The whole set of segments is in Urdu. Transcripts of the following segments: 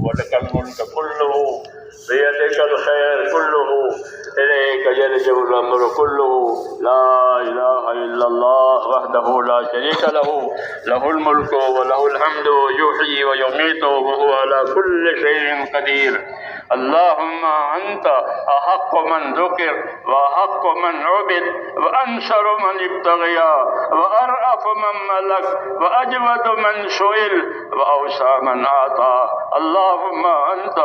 ولك الملك كله بيدك الخير كله إليك يرجع الأمر كله لا إله إلا الله وحده لا شريك له له الملك وله الحمد يحيي ويميت وهو على كل شيء قدير. اللهم أنت أحق من ذكر وأحق من عبد وأنصر من ابتغي وأرأف من ملك وأجود من سئل وأوسع من أعطى. اللهم أنت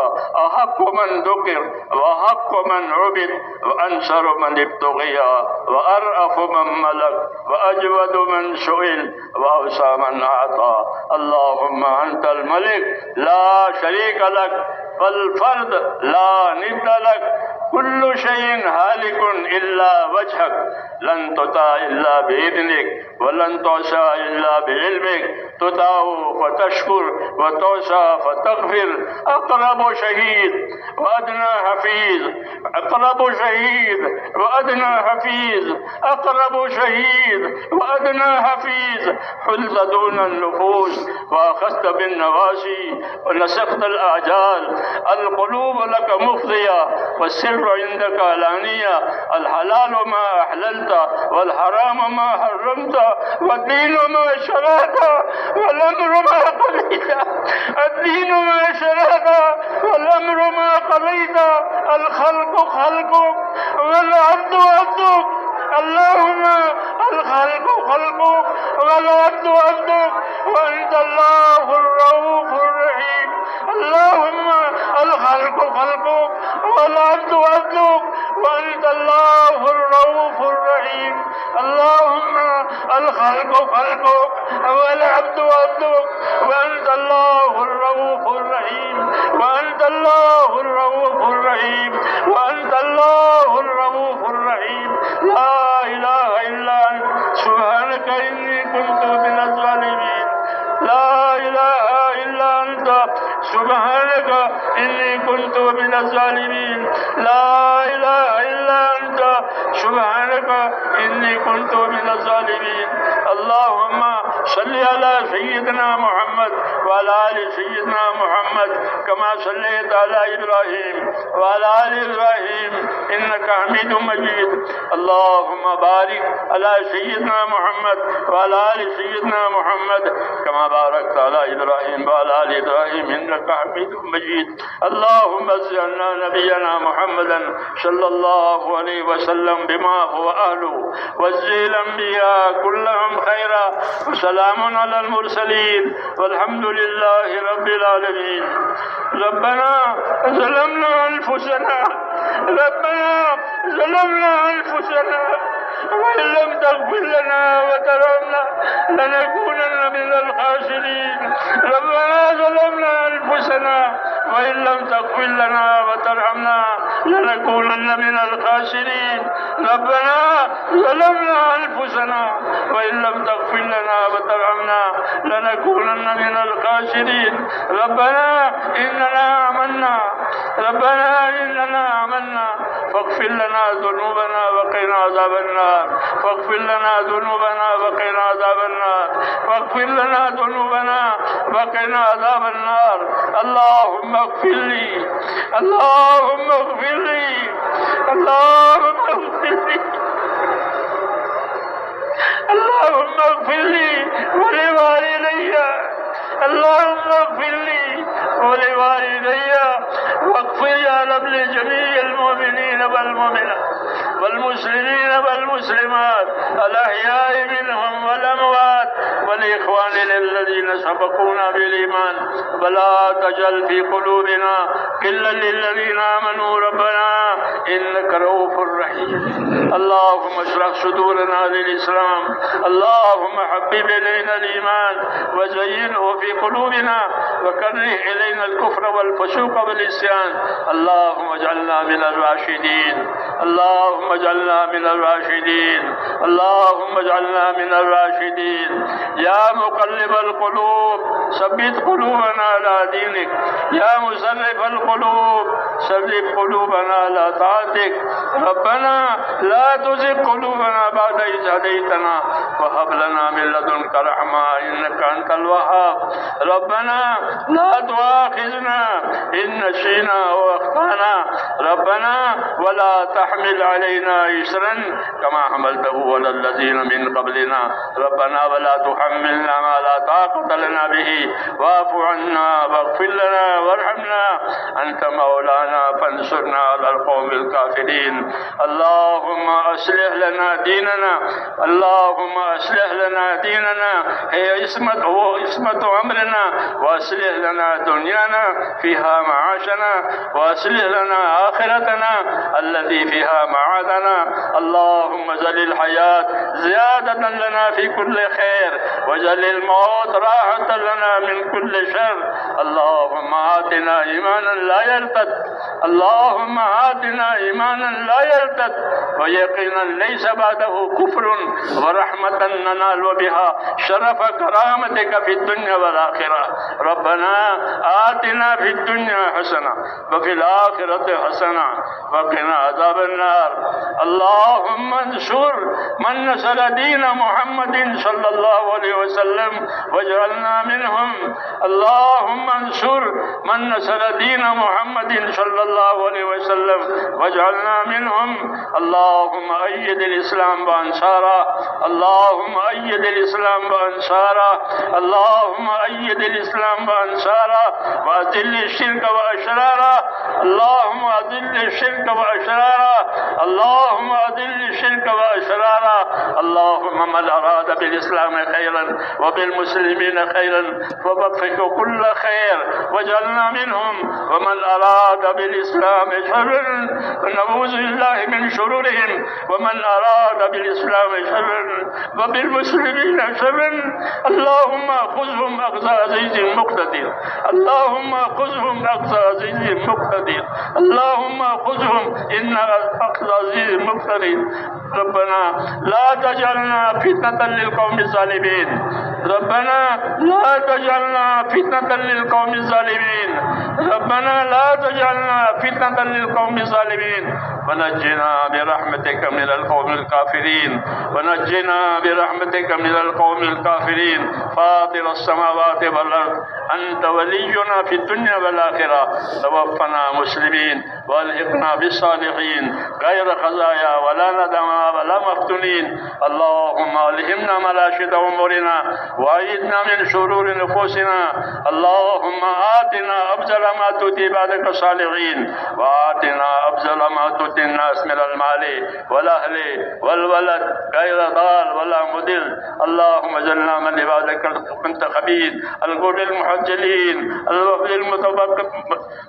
أحق من ذكر وأحق من عبد وأنصر من ابتغي وأرأف من ملك وأجود من سئل وأوسع من أعطى. اللهم أنت الملك لا شريك لك والفرد لا ند لك كل شيء هالك إلا وجهك لن تطاع إلا بإذنك ولن تعصى إلا بعلمك تطاع فتشكر وتعصى فتغفر. أقرب شهيد وأدنى حفيظ أقرب شهيد وأدنى حفيظ أقرب شهيد وأدنى حفيظ. حلت دون النفوس وأخذت بالنواسي ونسخت الأعجال. القلوب لك مفضية والسر عندك علانية. الحلال ما أحللت والحرام ما حرمت والدين ما شرعت والأمر ما قضيت. الدين ما شرعت والأمر ما قضيت. الخلق خلقك والعبد عبدك. اللهم الخلق خلقك والعبد عبدك وأنت الله الرؤوف الرحيم. اللهم الخلق خلقك والعبد عبدك وأنت الله الرؤوف الرحيم. اللهم الخلق خلقك والعبد عبدك وأنت الله الرؤوف الرحيم. وأنت الله الرؤوف الرحيم. وأنت الله الرؤوف الرحيم. لا إله إلا أنت سبحانك إني كنت من الظالمين. لا إله إلا أنت سبحانك إني كنت من الظالمين. لا إله إلا أنت سبحانك إني كنت من الظالمين. اللهم صل على سيدنا محمد وعلى آل سيدنا محمد كما صليت على إبراهيم وعلى آل إبراهيم إنك حميد مجيد. اللهم بارك على سيدنا محمد وعلى آل سيدنا محمد كما باركت على إبراهيم وعلى آل إبراهيم إنك حميد مجيد. اللهم صل على نبينا محمدا صلى الله عليه وسلم بما هو أهله وجزي الأنبياء كلهم خيرا وسلام على المرسلين والحمد لله رب العالمين. ربنا ظلمنا أنفسنا ربنا ظلمنا أنفسنا وإن لم تغفر لنا وترحمنا لنكونن من الخاسرين. ربنا ظلمنا أنفسنا وإن لم تغفر لنا وترحمنا لنكونن من الخاسرين. ربنا ظلمنا أنفسنا وإن لم تغفر لنا وترحمنا لنكونن من الخاسرين. ربنا إننا آمنا فاغفر لنا ذنوبنا وقنا عذاب النار. فاغفر لنا ذنوبنا وقنا عذاب النار. فاغفر لنا ذنوبنا وقنا عذاب النار. اللهم اغفر لي اللهم اغفر لي اللهم اغفر لي اللهم اغفر لي ولوالدي. اللهم اغفر لي ولوالدي واغفر يا رب لجميع المؤمنين والمؤمنات والمسلمين والمسلمات الأحياء منهم والأموات والإخوان الذين سبقونا بالإيمان ولا تجعل في قلوبنا غلا للذين آمنوا ربنا إنك رؤوف رحيم. اللهم اشرح صدورنا للإسلام. اللهم حبب إلينا الإيمان وزينه في قلوبنا وكره إلينا الكفر والفسوق والعصيان. اللهم اجعلنا من الراشدين اللهم اجعلنا من الراشدين، اللهم اجعلنا من الراشدين. يا مقلب القلوب ثبت قلوبنا على دينك، يا مصرف القلوب صرف قلوبنا على طاعتك. ربنا لا تزغ قلوبنا بعد إذ هديتنا وهب لنا من لدنك رحمة إنك أنت الوهاب. ربنا لا تؤاخذنا إن نسينا وأخطأنا، ربنا ولا تحمل علينا إصرا كما حملته على الذين من قبلنا، ربنا ولا تحملنا ما لا طاقة لنا به واعف عنا واغفر لنا وارحمنا أنت مولانا فانصرنا على القوم الكافرين. اللهم أصلح لنا ديننا، اللهم أصلح لنا ديننا هي عصمة أمرنا، وأصلح لنا دنيانا فيها معاشنا، وأصلح لنا آخرتنا التي فيها معادنا. اللهم اجعل الحياة زيادة لنا في كل خير، واجعل الموت راحة لنا من كل شر. اللهم آتنا إيمانا لا يرتد، اللهم آتنا إيمانا لا يرتد ويقينا ليس بعده كفر، ورحمة ننال بها شرف كرامتك في الدنيا والآخرة. ربنا آتنا في الدنيا حسنة وفي الآخرة حسنة وقنا عذاب النار. اللهم انصر من نصر دين محمد صلى الله عليه وسلم واجعلنا منهم. اللهم انصر من نصر دين محمد صلى الله عليه وسلم واجعلنا منهم. اللهم أيد الإسلام وأنصاره، اللهم أيد الإسلام وأنصاره، اللهم أيد الإسلام وأنصاره، وأذل الشرك وأشراره، اللهم أذل الشرك وأشراره، اللهم أذل الشرك وأشراره. اللهم من أراد بالإسلام خيرا وبالمسلمين خيرا فوفقه كل خير واجعلنا منهم، ومن أراد بالإسلام شرا فنعوذ بالله من شرورهم، ومن أراد بالإسلام شرا وبالمسلمين شرا اللهم خذهم أخذ عزيز مقتدر، اللهم خذهم أخذ عزيز مقتدر، اللهم خذهم إن أخذ عزيز مقتدر. ربنا لا تجعلنا فتنة للقوم الظالمين، ربنا لا تجعلنا فتنة للقوم الظالمين، ربنا لا تجعلنا فتنة للقوم الظالمين، ونجنا برحمتك من القوم الكافرين، ونجنا برحمتك من القوم الكافرين. فاطر السماوات والأرض أنت ولينا في الدنيا والآخرة، توفنا مسلمين والحقنا بالصالحين غير خزايا ولا ندما ولا مفتونين. اللهم ألهمنا مناشد أمورنا وأعذنا من شرور نفوسنا. اللهم آتنا أفضل ما تؤتي عبادك الصالحين، وآتنا أفضل ما تؤتي الناس من المال والأهل والولد غير ضال ولا مضل. اللهم اجعلنا من عبادك المنتخبين الغر المحجلين الوفد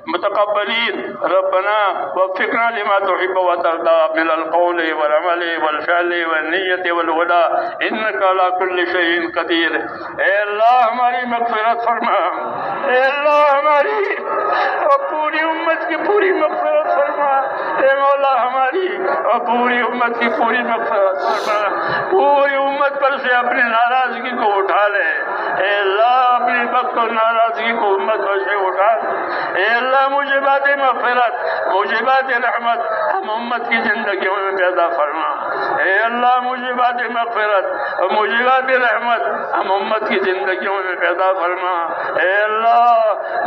المتقبلين. ربنا وفقنا لما تحب وترضى من القول والعمل والفعل والنية والهدى إنك على كل شيء قدير. اے اللہ ہماری مغفرت فرما، اے اللہ ہماری اور پوری امت کی پوری مغفرت فرما، اے مولا ہماری اور پوری امت کی پوری مغفرت فرما. پوری امت پر سے اپنی ناراضگی کو اٹھا لے اے اللہ، اپنی وقت و ناراضگی کو امت پر سے اٹھا اے اللہ. موجبات مغفرت موجبات رحمت ہم امت کی زندگیوں میں پیدا فرما اے اللہ. موجبات مغفرت اور موجبات رحمت ہم امت کی زندگیوں میں پیدا فرما اے اللہ.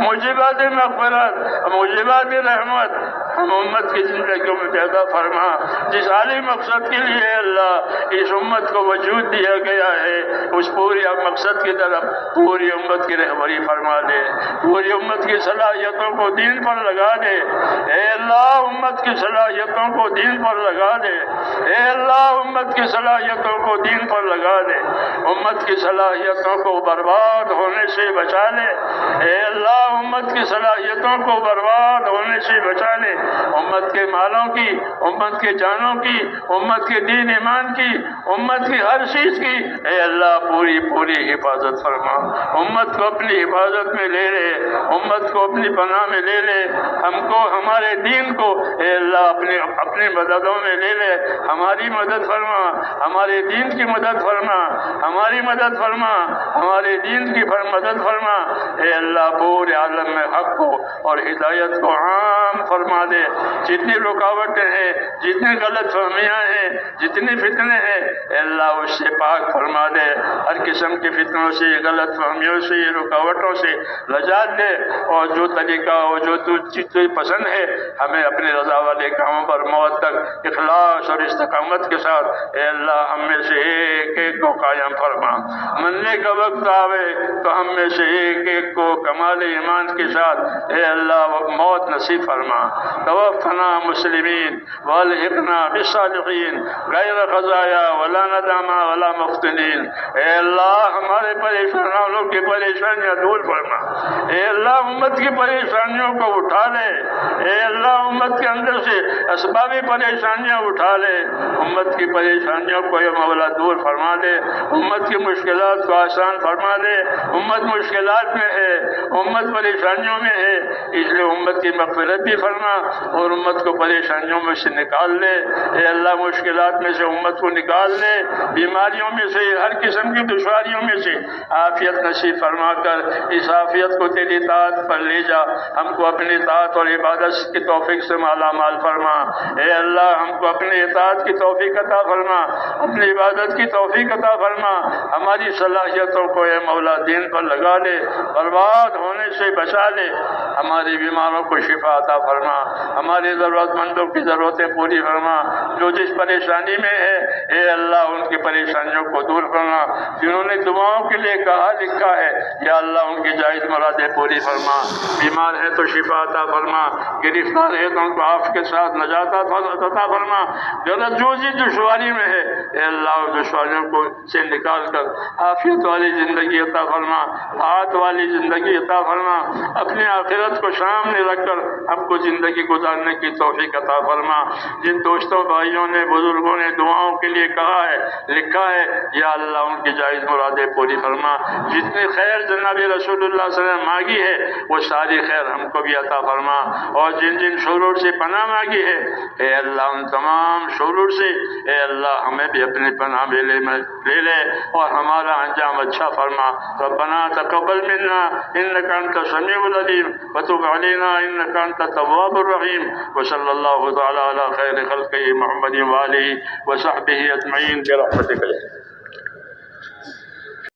موجبات مغفرت موجبات رحمت ہم امت کی زندگیوں میں پیدا فرما. جس عالی مقصد کے لیے اللہ اس امت کو وجود دیا گیا ہے اس پوری مقصد کی طرف پوری امت کی رہبری فرما دے. پوری امت کی صلاحیتوں کو دین پر لگا دے اے اللہ. امت کی صلاحیتوں کو دین پر لگا دے اے اللہ. امت کی صلاحیتوں کو دین پر لگا دے. امت کی صلاحیتوں کو برباد ہونے سے بچا لے اے اللہ. امت کی صلاحیتوں کو برباد ہونے سے بچا لے، امت کے مالوں کی، امت کے جانوں کی، امت کے دین ایمان کی، امت کی ہر چیز کی اے اللہ پوری پوری حفاظت فرما، امت کو اپنی حفاظت میں لے لے، امت کو اپنی پناہ میں لے لے، ہم کو ہمارے دین کو اے اللہ اپنی مددوں میں لے لے، ہماری مدد فرما، ہمارے دین کی مدد فرما، ہماری مدد فرما، ہمارے دین کی مدد فرما اے اللہ پورے عالم میں حق کو اور ہدایت کو عام فرما دے، جتنی رکاوٹیں ہیں، جتنی غلط فہمیاں ہیں، جتنی فتنے ہیں اے اللہ اس سے پاک فرما دے، ہر قسم کے فتنوں سے، غلط فہمیوں سے، رکاوٹوں سے نجات دے، اور جو طریقہ اور جو تجھے پسند ہے ہمیں اپنے رضا والے کاموں پر موت تک اخلاص اور استقامت کے ساتھ اے اللہ ہم میں سے ایک ایک کو قائم فرما، مرنے کا وقت آوے تو ہم میں سے ایک ایک کو کمال ایمان کے ساتھ اے اللہ موت نصیب فرما، توفنا مسلمین والحقنا بالصالحین غیر خزایا ولا ندامہ ولا مفتونین، اے اللہ ہمارے پریشانوں کی پریشانیاں دور فرما، اے اللہ امت کی پریشانیوں کو اٹھا لے، اے اللہ امت کے اندر سے اسبابی پریشانیاں اٹھا لے، امت کی پریشانیوں کو اے مولا دور فرما دے، امت کی مشکلات کو آسان فرما دے، امت مشکلات میں ہے، امت پریشانیوں میں ہے، اس لیے امت کی مغفرت بھی فرما اور امت کو پریشانیوں میں سے نکال لے، اے اللہ مشکلات میں سے امت کو نکال لے، بیماریوں میں سے، ہر قسم کی دشواریوں میں سے عافیت نصیب فرما کر اس عافیت کو تیری اطاعت پر لے جا، ہم کو اپنی اطاعت اور عبادت کی توفیق سے مالا مال فرما، اے اللہ ہم کو اپنی اطاعت کی توفیق عطا فرما، اپنی عبادت کی توفیق عطا فرما، ہماری صلاحیتوں کو اے مولا دین پر لگا لے، برباد ہونے سے بچا لے، ہماری بیماروں کو شفا عطا فرما، ہمارے ضرورت مندوں کی ضرورتیں پوری فرما، جو جس پریشانی میں ہے اے اللہ ان کی پریشانیوں کو دور فرما، جنہوں نے دعاؤں کے لیے کہا لکھا ہے یا اللہ ان کی جائز مرادیں پوری فرما، بیمار ہے تو شفا عطا فرما، گرفتار ہے تو ان کو عافیت کے ساتھ نجات عطا فرما، غلط جو دشواری میں ہے اے اللہ دشواریوں کو سے نکال کر عافیت والی زندگی عطا فرما، راحت والی زندگی عطا فرما، اپنی آخرت کو سامنے رکھ کر ہم کو زندگی گزارنے کی توفیق عطا فرما، جن دوستوں بھائیوں نے بزرگوں نے دعاؤں کے لیے کہا ہے لکھا ہے یا اللہ ان کی جائز مرادیں پوری فرما، جتنی خیر جناب رسول اللہ صلی اللہ علیہ وسلم مانگی ہے وہ ساری خیر ہم کو بھی عطا فرما، اور جن جن شرور سے پناہ مانگی ہے اے اللہ ان تمام شرور سے اے اللہ ہمیں بھی اپنی پناہ میں لے لے اور ہمارا انجام اچھا فرما، ربنا تقبل منا انک انت السمیع العلیم وتب علینا انک انت التواب الرحیم، وصلی اللہ تعالی علی خیر خلقہ محمد وآلہ وصحبہ اجمعین برحمتک۔